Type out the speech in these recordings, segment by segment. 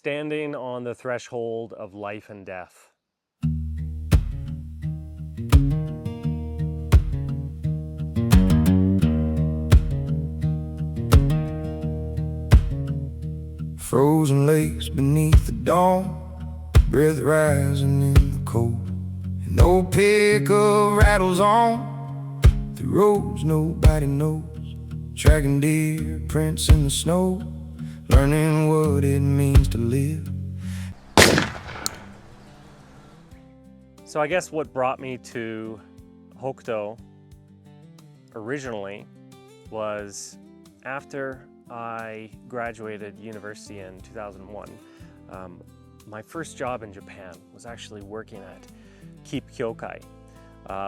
standing on the threshold of life and death. Frozen lakes beneath the dawn, breath rising in the cold. An old pickup rattles on through roads nobody knows, tracking deer prints in the snow, learning what it means to live. So I guess what brought me to Hokuto originally was after I graduated university in 2001. My first job in Japan was actually working at Kei Fujiwara,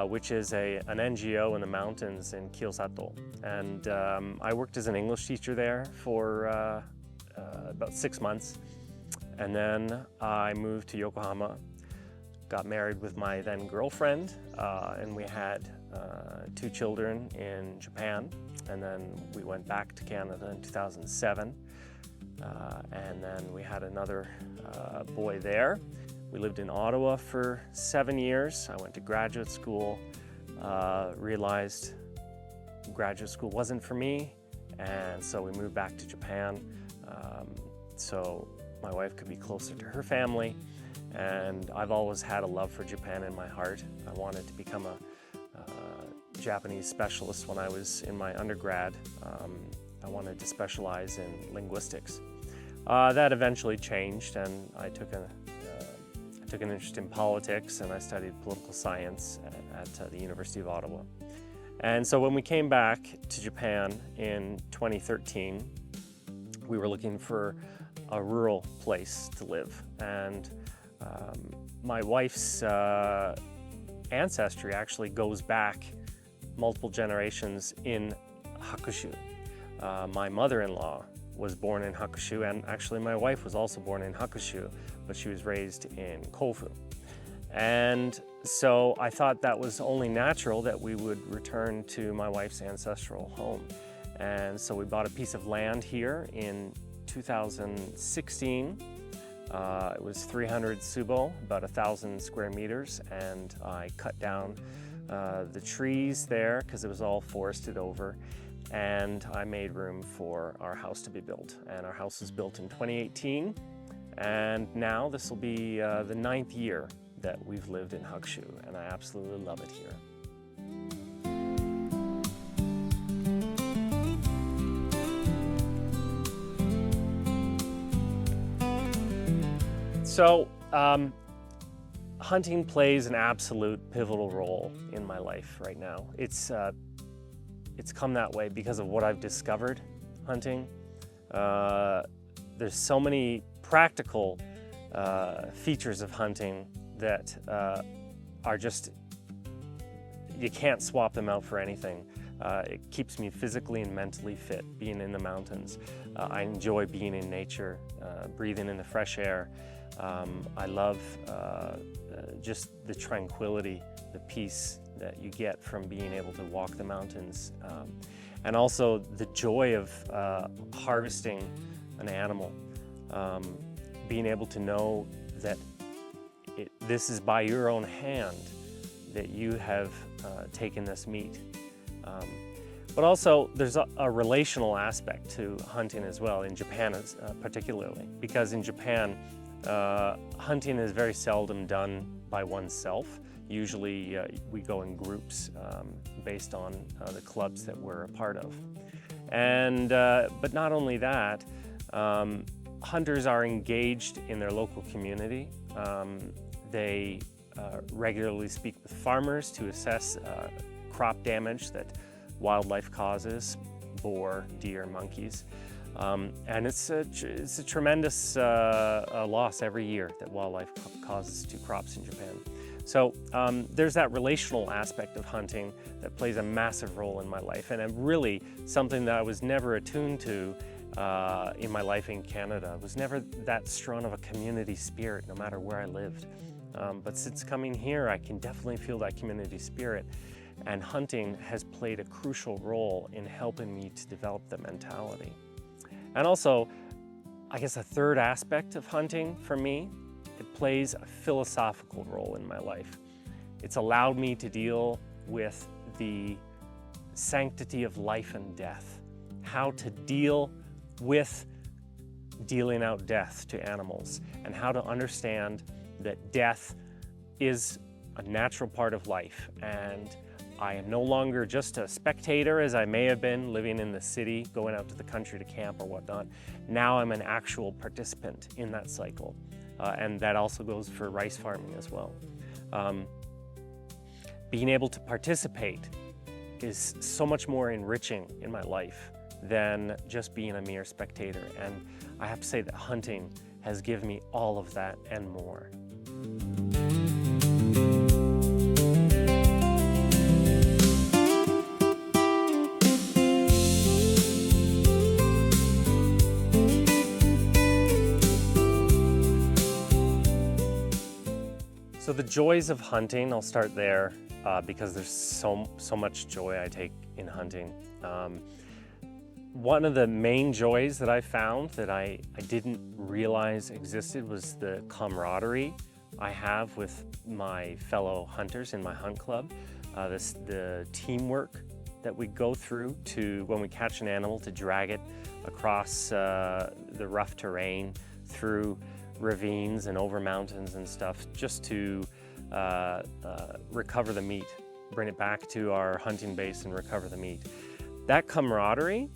which is an NGO in the mountains in Kyosato. And I worked as an English teacher there for about 6 months. And then I moved to Yokohama, got married with my then girlfriend, and we had 2 children in Japan. And then we went back to Canada in 2007. And then we had another boy there. We lived in Ottawa for 7 years. I went to graduate school, realized graduate school wasn't for me, and so we moved back to Japan so my wife could be closer to her family. And I've always had a love for Japan in my heart. I wanted to become a Japanese specialist when I was in my undergrad. I wanted to specialize in linguistics. That eventually changed, and I took an interest in politics, and I studied political science at the University of Ottawa. And so when we came back to Japan in 2013, we were looking for a rural place to live. And my wife's ancestry actually goes back multiple generations in Hakushu. My mother-in-law was born in Hakushu, and actually my wife was also born in Hakushu, but she was raised in Kofu. And so I thought that was only natural that we would return to my wife's ancestral home. And so we bought a piece of land here in 2016. It was 300 tsubo, about 1,000 square meters, and I cut down the trees there because it was all forested over, and I made room for our house to be built. And our house was built in 2018, and now this will be the 9th year that we've lived in Hakushu, and I absolutely love it here. So, hunting plays an absolute pivotal role in my life right now. It's come that way because of what I've discovered hunting. There's so many practical features of hunting that are just, you can't swap them out for anything. It keeps me physically and mentally fit, being in the mountains. I enjoy being in nature, breathing in the fresh air. I love just the tranquility, the peace that you get from being able to walk the mountains, and also the joy of harvesting an animal, being able to know that this is by your own hand that you have taken this meat. But also there's a relational aspect to hunting as well, in Japan particularly, because in Japan hunting is very seldom done by oneself. Usually we go in groups based on the clubs that we're a part of. And but not only that, hunters are engaged in their local community. They regularly speak with farmers to assess crop damage that wildlife causes, boar, deer, monkeys. And it's a tremendous loss every year that wildlife causes to crops in Japan. So there's that relational aspect of hunting that plays a massive role in my life, and really something that I was never attuned to in my life in Canada. I was never that strong of a community spirit no matter where I lived. But since coming here, I can definitely feel that community spirit, and hunting has played a crucial role in helping me to develop the mentality. And also, I guess a third aspect of hunting for me, it plays a philosophical role in my life. It's allowed me to deal with the sanctity of life and death, how to deal with dealing out death to animals, and how to understand that death is a natural part of life, and I am no longer just a spectator as I may have been living in the city, going out to the country to camp or whatnot. Now I'm an actual participant in that cycle, and that also goes for rice farming as well. Being able to participate is so much more enriching in my life than just being a mere spectator, and I have to say that hunting has given me all of that and more. So the joys of hunting, I'll start there because there's so much joy I take in hunting. One of the main joys that I found that I didn't realize existed was the camaraderie I have with my fellow hunters in my hunt club. The teamwork that we go through to, when we catch an animal, to drag it across the rough terrain, through ravines and over mountains and stuff, just to recover the meat, bring it back to our hunting base and recover the meat. That camaraderie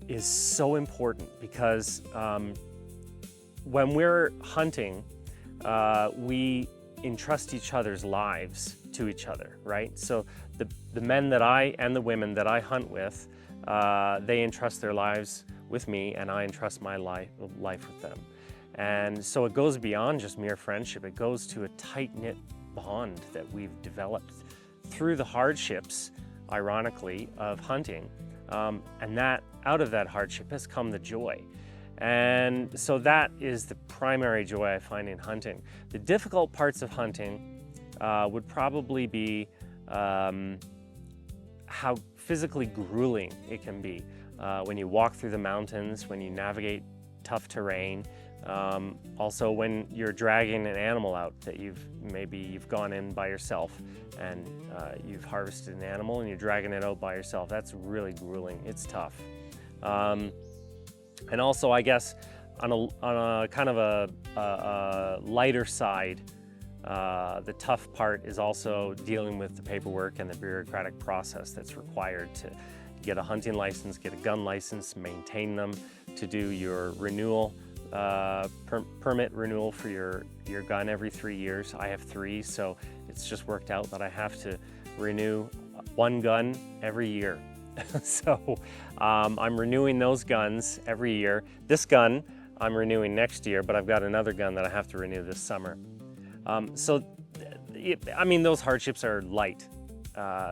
is so important because when we're hunting, we entrust each other's lives to each other, right? So the men that and the women that I hunt with, they entrust their lives with me, and I entrust my life with them. And so it goes beyond just mere friendship. It goes to a tight-knit bond that we've developed through the hardships, ironically, of hunting. And that out of that hardship has come the joy. And so that is the primary joy I find in hunting. The difficult parts of hunting would probably be how physically grueling it can be when you walk through the mountains, when you navigate tough terrain. Also when you're dragging an animal out that you've gone in by yourself and you've harvested an animal and you're dragging it out by yourself. That's really grueling. It's tough. And also, I guess on a kind of a lighter side, the tough part is also dealing with the paperwork and the bureaucratic process that's required to get a hunting license, get a gun license, maintain them, to do your renewal, permit renewal for your gun every 3 years. I have 3, so it's just worked out that I have to renew one gun every year. So I'm renewing those guns every year. This gun I'm renewing next year, but I've got another gun that I have to renew this summer. I mean, those hardships are light,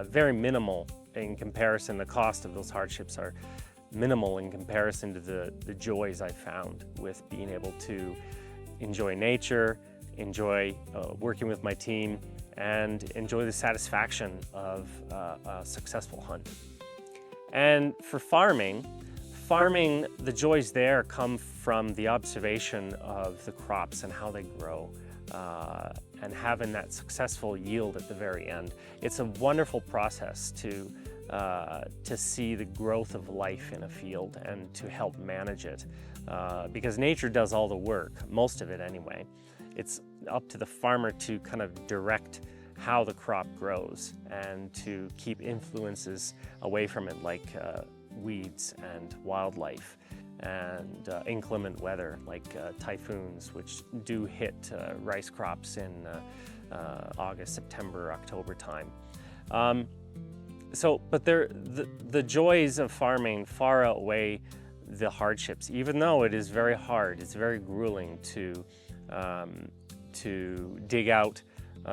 very minimal in comparison. The cost of those hardships are minimal in comparison to the joys I found with being able to enjoy nature, enjoy working with my team, and enjoy the satisfaction of a successful hunt. And for farming, the joys there come from the observation of the crops and how they grow, and having that successful yield at the very end. It's a wonderful process to see the growth of life in a field and to help manage it, because nature does all the work, most of it anyway. It's up to the farmer to kind of direct how the crop grows and to keep influences away from it, like weeds and wildlife and inclement weather, like typhoons, which do hit rice crops in August, September, October time. But the joys of farming far outweigh the hardships, even though it is very hard. It's very grueling to dig out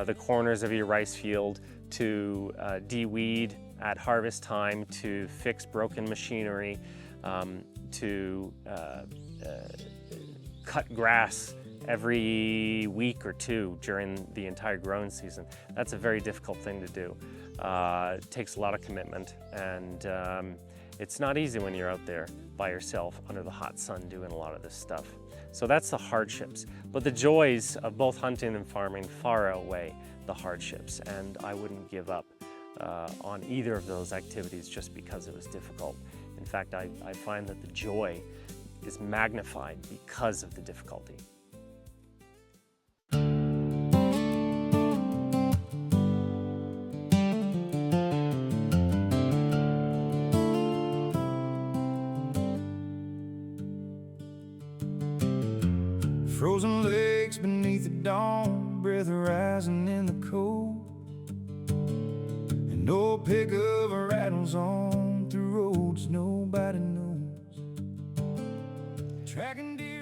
the corners of your rice field, to de-weed at harvest time, to fix broken machinery, to cut grass every week or 2 during the entire growing season. That's a very difficult thing to do. It takes a lot of commitment, and it's not easy when you're out there by yourself under the hot sun doing a lot of this stuff. So that's the hardships. But the joys of both hunting and farming far outweigh the hardships, and I wouldn't give up on either of those activities just because it was difficult. In fact, I find that the joy is magnified because of the difficulty. Frozen lakes beneath the dawn, breath rising in the cold, and old pickup rattles on through roads nobody knows.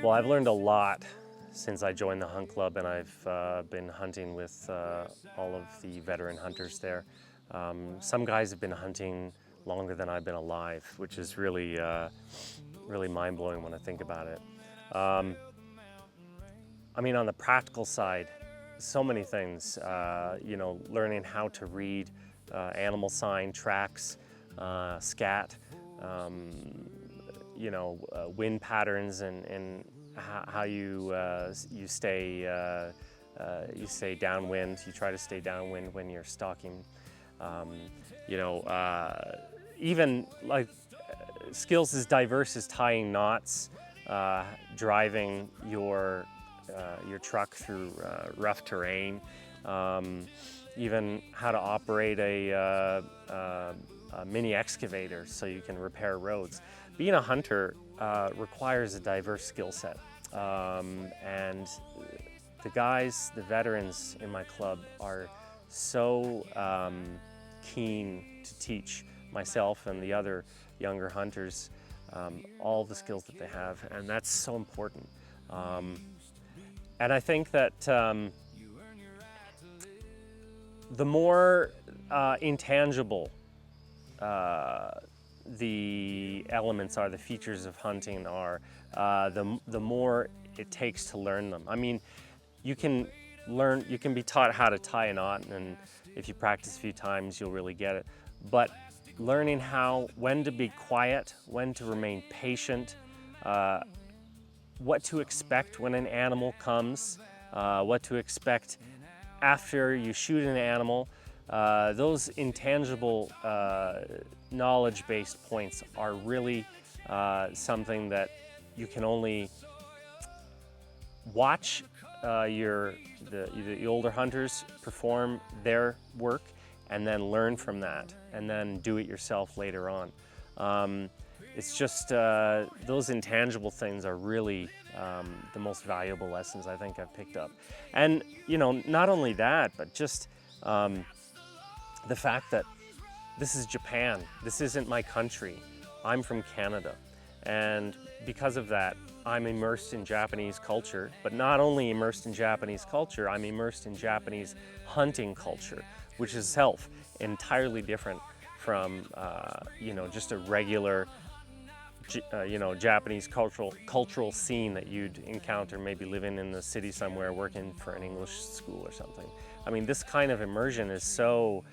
Well, I've learned a lot since I joined the hunt club, and I've been hunting with all of the veteran hunters there. Some guys have been hunting longer than I've been alive, which is really, really mind-blowing when I think about it. I mean, on the practical side, so many things, you know, learning how to read animal sign, tracks, scat, you know, wind patterns, and how you stay downwind. You try to stay downwind when you're stalking. You know, even like skills as diverse as tying knots, driving your truck through rough terrain, even how to operate a mini excavator so you can repair roads. Being a hunter requires a diverse skill set, and the veterans in my club are so keen to teach myself and the other younger hunters all the skills that they have, and that's so important. And I think that the more intangible the elements are, the features of hunting are, the more it takes to learn them. I mean, you can be taught how to tie a knot, and if you practice a few times, you'll really get it. But learning when to be quiet, when to remain patient, what to expect when an animal comes, what to expect after you shoot an animal. Those intangible knowledge-based points are really something that you can only watch the older hunters perform their work and then learn from that and then do it yourself later on. It's just those intangible things are really the most valuable lessons I think I've picked up. And you know, not only that, but just the fact that this is Japan. This isn't my country. I'm from Canada. And because of that, I'm immersed in Japanese culture, but not only immersed in Japanese culture, I'm immersed in Japanese hunting culture, which is itself entirely different from you know, just a regular you know, Japanese cultural scene that you'd encounter maybe living in the city somewhere, working for an English school or something. I mean, this kind of immersion is so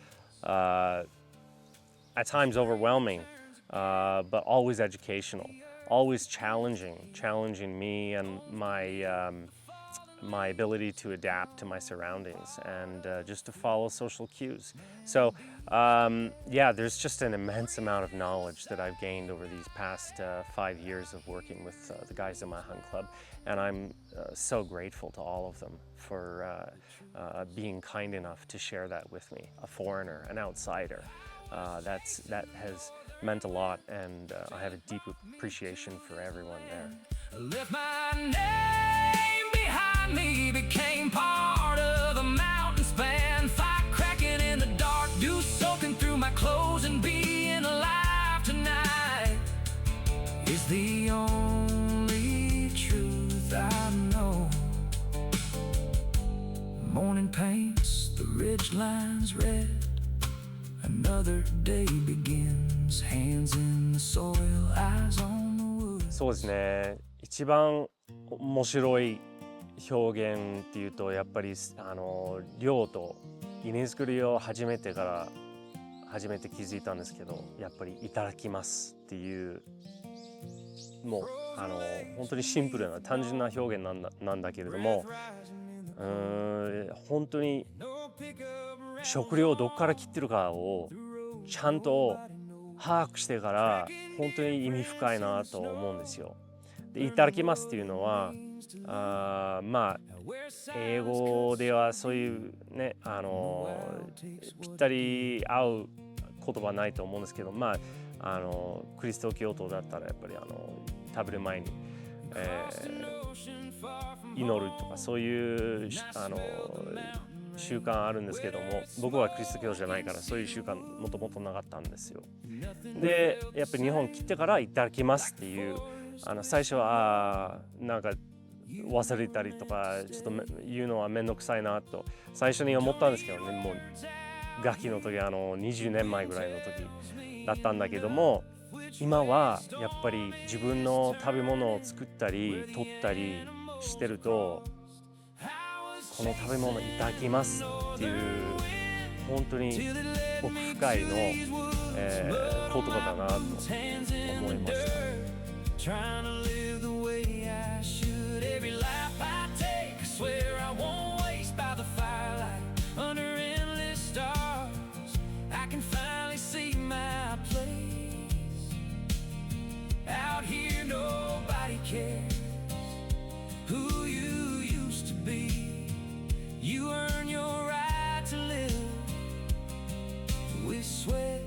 at times overwhelming, but always educational, always challenging me and my ability to adapt to my surroundings and just to follow social cues. So yeah, there's just an immense amount of knowledge that I've gained over these past 5 years of working with the guys in my hunt club, and I'm so grateful to all of them for being kind enough to share that with me, a foreigner, an outsider. That has meant a lot, and I have a deep appreciation for everyone there. Left my name behind me, became part of a mountain span, fire cracking in the dark, dew soaking through my clothes, and being alive tonight is the only truth I know. Morning paints the ridge lines red, another day begins, hands in the soil, eyes on the wood. そうですね。一番面白い表現っていうと、やっぱり猟と稲作りを始めてから初めて気づいたんですけど、やっぱりいただきますっていうもう本当にシンプルな単純な表現なんだけれども、本当に食料をどこから切ってるかをちゃんと把握してから本当に意味深いなと思うんですよ。で、いただきますっていうのはまあ英語ではそういうねぴったり合う言葉ないと思うんですけど、クリスト教徒だったらやっぱり食べる前に、祈るとかそういう習慣あるんですけども、僕はクリスト教徒じゃないからそういう習慣もともとなかったんですよ。でやっぱり日本来てからいただきますっていう最初はなんか忘れたりとかちょっと言うのはめんどくさいなと最初に思ったんですけどね、もうガキの時20年前ぐらいの時だったんだけども、今はやっぱり自分の食べ物を作ったり取ったりしてると、この食べ物いただきますっていう本当に奥深いの、言葉だなと思いました。Trying to live the way I should. Every life I take, I swear I won't waste. By the firelight, under endless stars, I can finally see my place. Out here nobody cares who you used to be. You earn your right to live with sweat